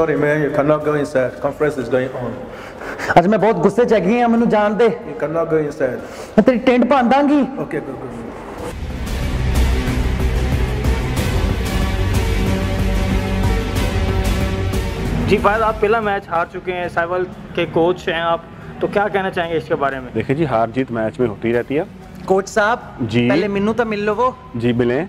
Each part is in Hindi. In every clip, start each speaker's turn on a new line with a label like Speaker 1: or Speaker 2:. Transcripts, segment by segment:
Speaker 1: Sorry man, you cannot go inside. Conference is going on.
Speaker 2: अच्छा मैं बहुत गुस्से च गई हां, मैनू जान दे।
Speaker 1: You cannot go inside.
Speaker 2: मैं तेरी टेंट भन दांगी।
Speaker 1: Okay, go.
Speaker 3: जी फायद, आप पहला मैच हार चुके हैं, साहिवाल के कोच हैं आप, तो क्या कहना चाहेंगे इसके बारे में?
Speaker 4: देखिए जी, हार जीत मैच में होती रहती है।
Speaker 2: कोच साहब
Speaker 4: जी,
Speaker 2: पहले मैनू तो मिल लो। वो
Speaker 4: जी मिले।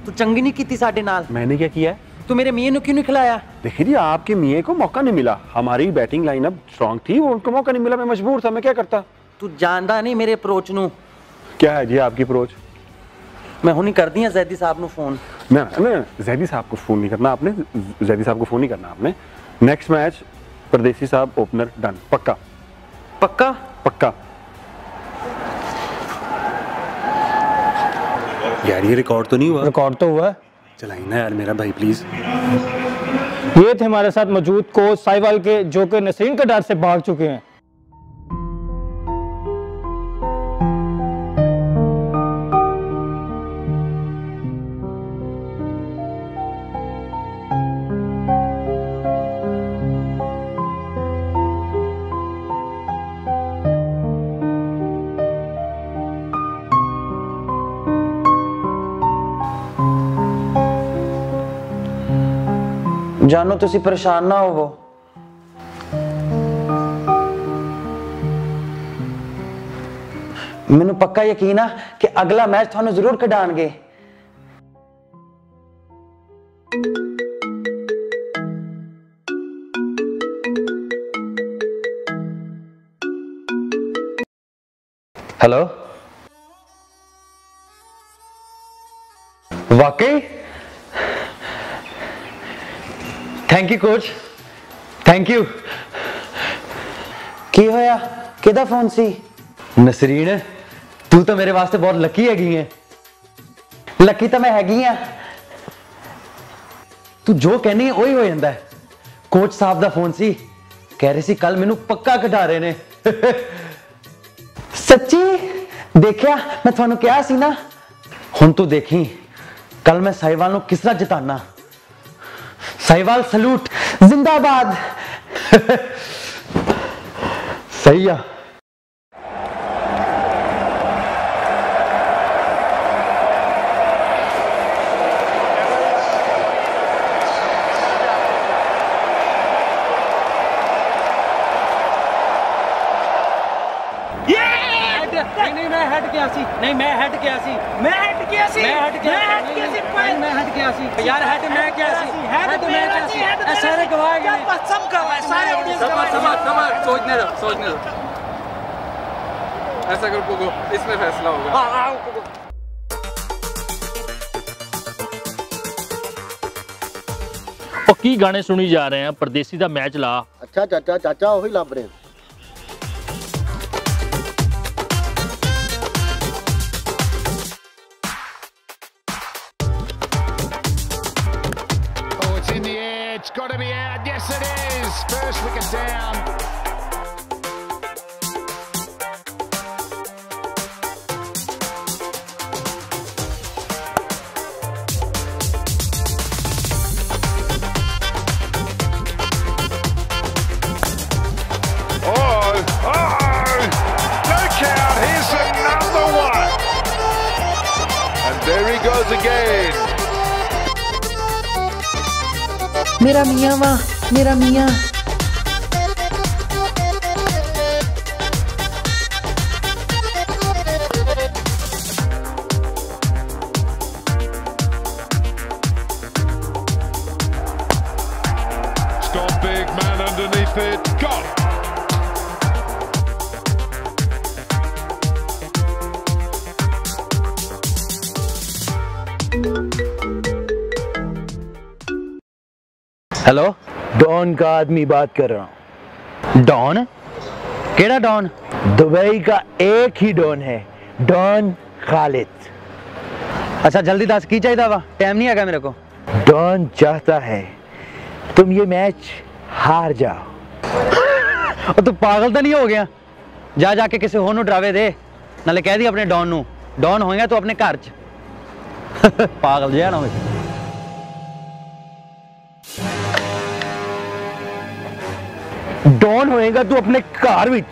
Speaker 2: तू चंगी नहीं की साडे नाल।
Speaker 4: मैंने क्या किया है?
Speaker 2: तू मेरे मियां क्यों नहीं खिलाया?
Speaker 4: देखिए जी, आपके मियां को मौका नहीं मिला। हमारी बैटिंग लाइनअप स्ट्रांग थी, वो उनको मौका नहीं मिला, मैं मजबूर था, मैं क्या करता।
Speaker 2: तू जानदा नहीं मेरे अप्रोच नू।
Speaker 4: क्या है जी आपकी अप्रोच?
Speaker 2: मैं हुनी कर दी जैदी साहब नू फोन।
Speaker 4: ना जैदी साहब को फोन नहीं करना आपने, जैदी साहब को फोन नहीं करना आपने। नेक्स्ट मैच परदेसी साहब ओपनर डन, पक्का
Speaker 2: पक्का
Speaker 4: पक्का। यार ये रिकॉर्ड तो नहीं हुआ?
Speaker 5: रिकॉर्ड तो हुआ है।
Speaker 4: चलाइए ना यार मेरा भाई प्लीज।
Speaker 5: ये थे हमारे साथ मौजूद कोच साहिवाल के, जो कि नसरीन के डर से भाग चुके हैं।
Speaker 2: जानो तुसी परेशान ना होवो। मैनू पक्का यकीन है कि अगला मैच थानू जरूर खिडाणगे। हेलो, वाकई? Thank you coach, thank you. की होया? किदा फोन सी? नसरीन, तू तो मेरे वास्ते बहुत लकी हैगी है। लकी तो मैं हैगी हां। तू जो कहनी है वही हो जाता है। कोच साहब दा फोन सी, कह रहे सी कल मैनू पक्का कटा रहे ने। सच्ची? देखिया मैं थानू कहा सी ना। हुण तू देखी कल मैं साहिवाल नू किस तरह जिताना। साहिवाल सलूट, जिंदाबाद। सही है।
Speaker 5: नहीं मैं हट गया सी। नहीं मैं हट गया सी। मैं हट गया सी। मैं हट गया सी। मैं हट गया सी यार। हट मैं क्या सी? हट मैं क्या सी? सारे गवाह गए, सब गवाह, सारे ऑडियंस गवाह। समझ सोचने दो। ऐसा कर को इसमें फैसला होगा। हां
Speaker 6: ਉਹ ਕੀ ਗਾਣੇ ਸੁਣੀ ਜਾ ਰਹੇ ਆ? ਪਰਦੇਸੀ ਦਾ ਮੈਚ ਲਾ।
Speaker 7: ਅੱਛਾ ਚਾਚਾ ਉਹੀ ਲੱਭ ਰਹੇ।
Speaker 8: Oh, it's in the air. It's got to be out. Yes, it is. First wicket down. Again.
Speaker 2: मेरा मियां वाह, मेरा मियां।
Speaker 8: Scott Big man underneath it. Got it.
Speaker 2: Hello, don का आदमी बात कर रहा हूँ। डॉन? केड़ा डॉन? दुबई का एक ही डॉन है, डॉन खालिद। अच्छा जल्दी दस की चाहिए वा, टाइम नहीं है मेरे को। डॉन चाहता है तुम ये मैच हार जाओ। तू पागल तो नहीं हो गया? जा जाके किसी होर नूं डरावे दे, नाले कह दी अपने डॉन नूं, डॉन होएगा तो अपने घर च। पागल जिहा ना हो। डॉन होएगा तू अपने घर विच।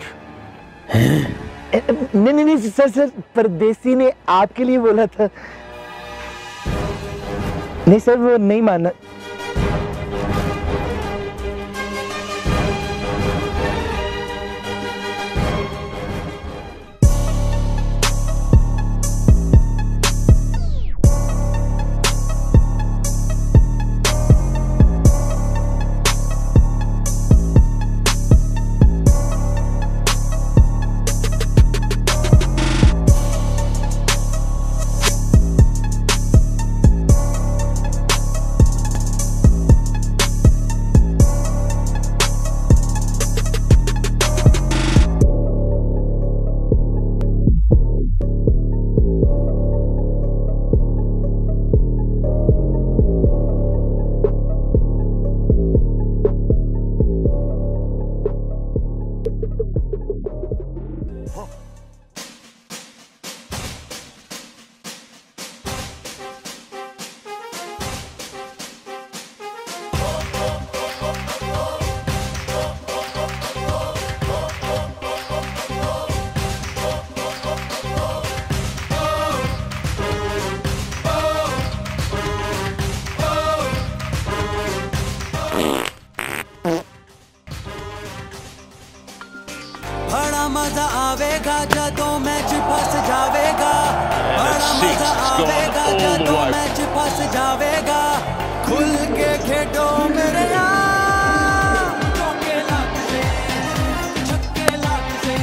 Speaker 2: नहीं सर, परदेसी ने आपके लिए बोला था। नहीं सर, वो नहीं माना।
Speaker 5: बड़ा मजा आवेगा जदों मैच फंस जावेगा, बड़ा मजा आवेगा जदों मैच फंस जावेगा, खुल के खेडो मेरे यार, चौके लाख से, छक्के लाख से,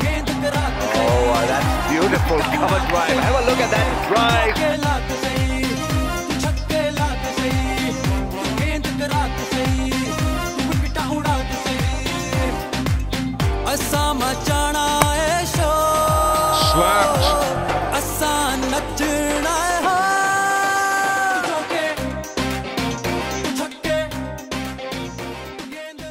Speaker 5: गेंद करा के।
Speaker 9: Oh, that's beautiful cover drive. Have a look at that drive.
Speaker 5: चौके लाख से, छक्के लाख से, गेंद करा के, विकेट उड़ा के। असा मचाना है शोर, असा नचना है चौके छक्के गेंद।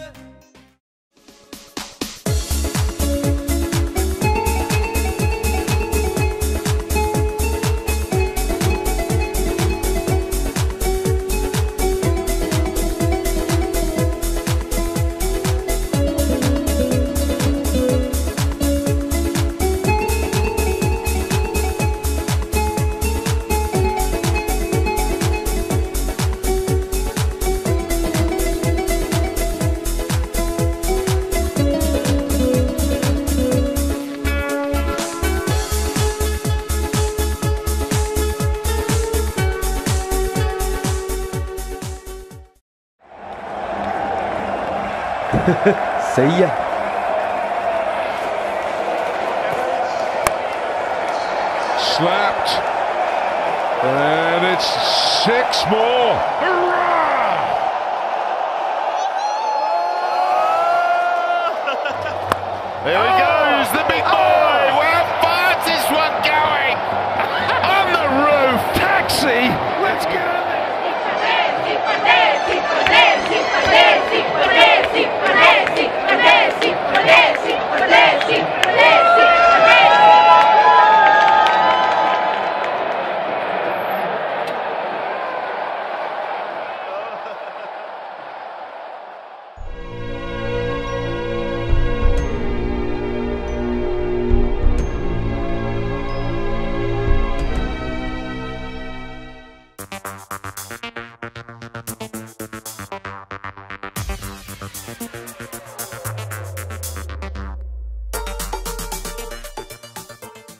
Speaker 2: सही है।
Speaker 8: Slapped. And it's 6 more. Hurrah! There he goes, the big boy. How far's this one going? On the roof. Taxi. Let's go.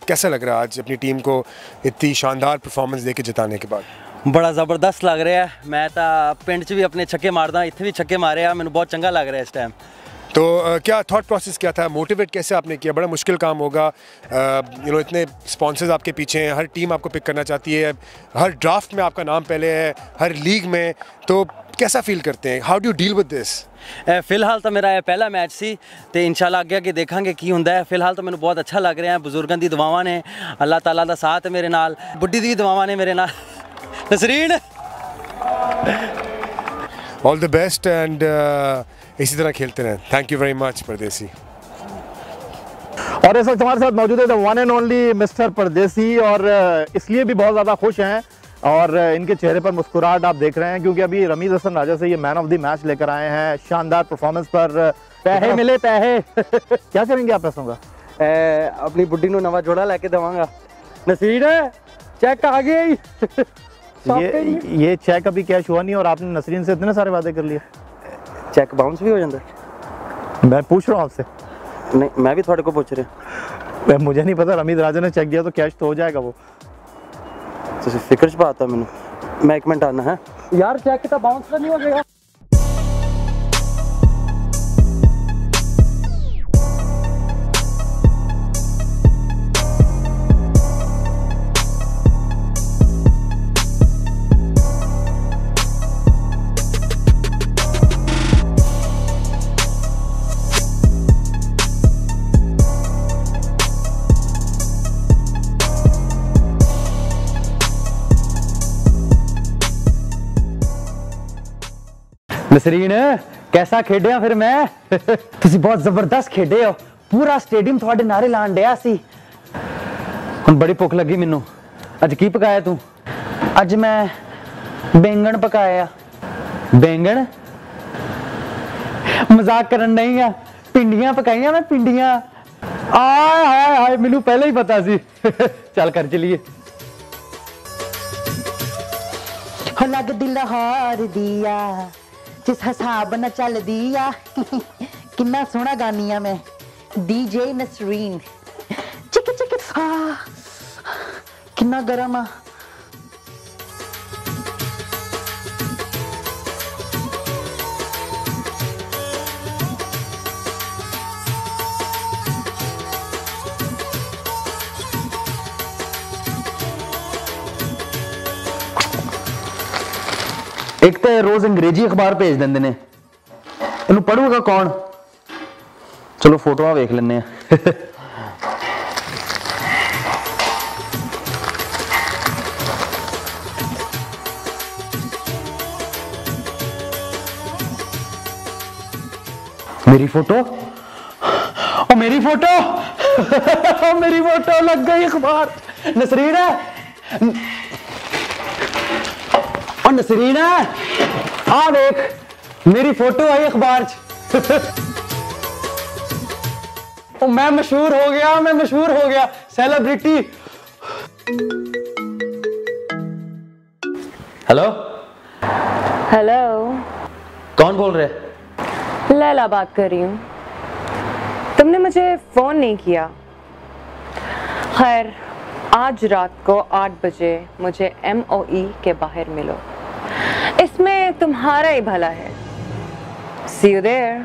Speaker 10: कैसा लग रहा है आज अपनी टीम को इतनी शानदार परफॉर्मेंस देके जिताने के बाद?
Speaker 5: बड़ा ज़बरदस्त लग रहा है। मैं तो पिंड च भी अपने छक्के मारदा, इत्थे भी छक्के मारे आ, मैंने बहुत चंगा लग रहा है इस टाइम।
Speaker 10: तो क्या थॉट प्रोसेस क्या था, मोटिवेट कैसे आपने किया? बड़ा मुश्किल काम होगा, इतने स्पॉन्सर्स आपके पीछे हैं, हर टीम आपको पिक करना चाहती है, हर ड्राफ्ट में आपका नाम पहले है, हर लीग में, तो कैसा फील करते हैं? How do you deal with this?
Speaker 5: फिलहाल तो मेरा पहला मैच सी ते इंशाल्लाह अगे अगे देखांगे की हुंदा है। फिलहाल तो मैंने बहुत अच्छा लग रहा है, बुजुर्गों की दुआवां ने, अल्लाह ताला दा साथ है मेरे नाल, बुड्ढी दी दुआवां ने मेरे नाल। Nasreen
Speaker 10: all the best and इसी तरह खेलते रहें। थैंक यू वेरी मच परदेसी।
Speaker 2: और इस वक्त हमारे साथ मौजूद है the one and only mister परदेसी, और इसलिए भी बहुत ज़्यादा खुश हैं और इनके चेहरे पर मुस्कुराहट आप देख रहे हैं, क्योंकि अभी रमीज हसन राजा से ये मैन ऑफ द मैच लेकर आए हैं। शानदार परफॉर्मेंस पर पैसे मिले पैसे। क्या करेंगे आप पैसों का?
Speaker 5: अपनी बुढ़ी को नवा जोड़ा लेके देवांगा। नसीर चेक आ गई।
Speaker 2: ये चेक अभी कैश हुआ नहीं और आपने नसरीन से इतने सारे वादे कर लिए।
Speaker 5: चेक बाउंस भी हो जाता?
Speaker 2: मैं पूछ रहा हूँ आपसे।
Speaker 5: नहीं, मैं भी थोड़े को पूछ रहा।
Speaker 2: मुझे नहीं पता, रमीज राजा ने चेक दिया तो कैश तो हो जाएगा वो।
Speaker 5: ਤੁਸੀਂ ਫਿਕਰ ਚ ਪਾਤਾ ਮੈਨੂੰ। ਮੈਂ 1 ਮਿੰਟ ਆਣਾ ਹੈ ਯਾਰ। ਚੈੱਕ ਤਾਂ ਬਾਉਂਸ ਤਾਂ ਨਹੀਂ ਹੋ ਜਾਏਗਾ?
Speaker 2: नसरीन कैसा खेडिया फिर मैं? तुसी बहुत जबरदस्त खेडे हो। पूरा स्टेडियम थोड़े नारे लान डिया सी। हुण बड़ी भुख लगी मैनू। अज की पकाया तू? अज मैं बैंगन पकाया। बैंगन? मजाक करन नहीं है, पिंडियां पकाइया मैं, पिंडियां। आय हाय हाय, मैनू पहले ही पता सी। चल कर चलिए।
Speaker 11: लग दिल हार दिया जिस हिसाब न चल दिया। किन्ना सोहना गानी मैं। डीजे नसरीन चिक चिक किन्ना गरम आ।
Speaker 2: एक तो रोज अंग्रेजी अखबार भेज देंगे ने, इनू पढ़ूगा कौन? चलो फोटोआं वेख लेने। मेरी फोटो, ओ मेरी फोटो, ओ मेरी फोटो लग गई अखबार। नसरीन है, ओ नसरीन है, आ देख मेरी फोटो आई अखबार च। ओ मैं मशहूर हो गया, मैं मशहूर हो गया, सेलिब्रिटी। हेलो
Speaker 12: हेलो,
Speaker 2: कौन बोल रहे?
Speaker 12: लैला बात कर रही हूँ। तुमने मुझे फोन नहीं किया। खैर, आज रात को 8 बजे मुझे MOE के बाहर मिलो, इसमें तुम्हारा ही भला है। See you there.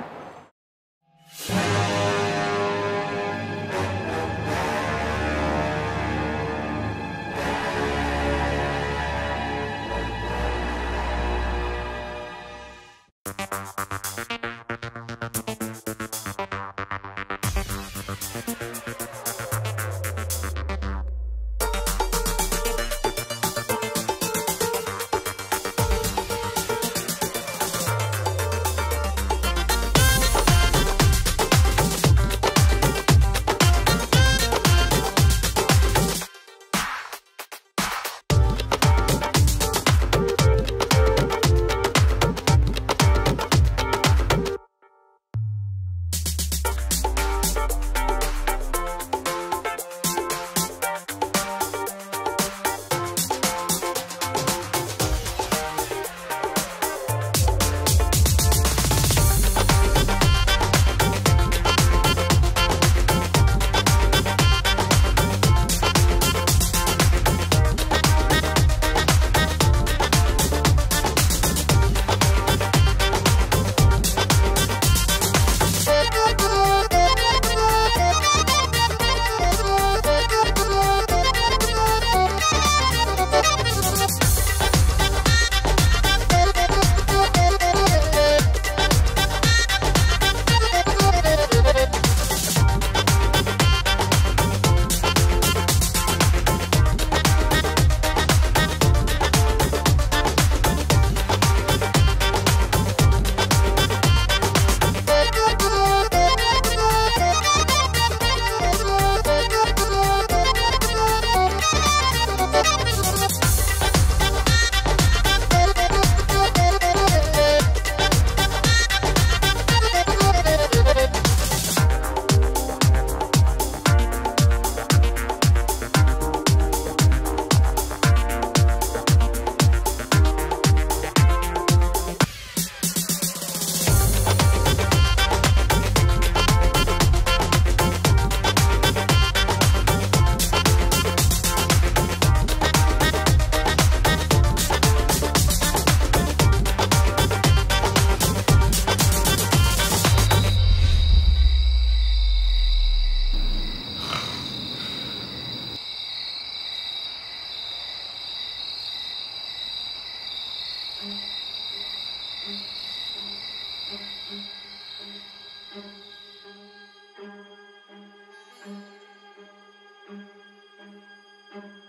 Speaker 12: Thank you.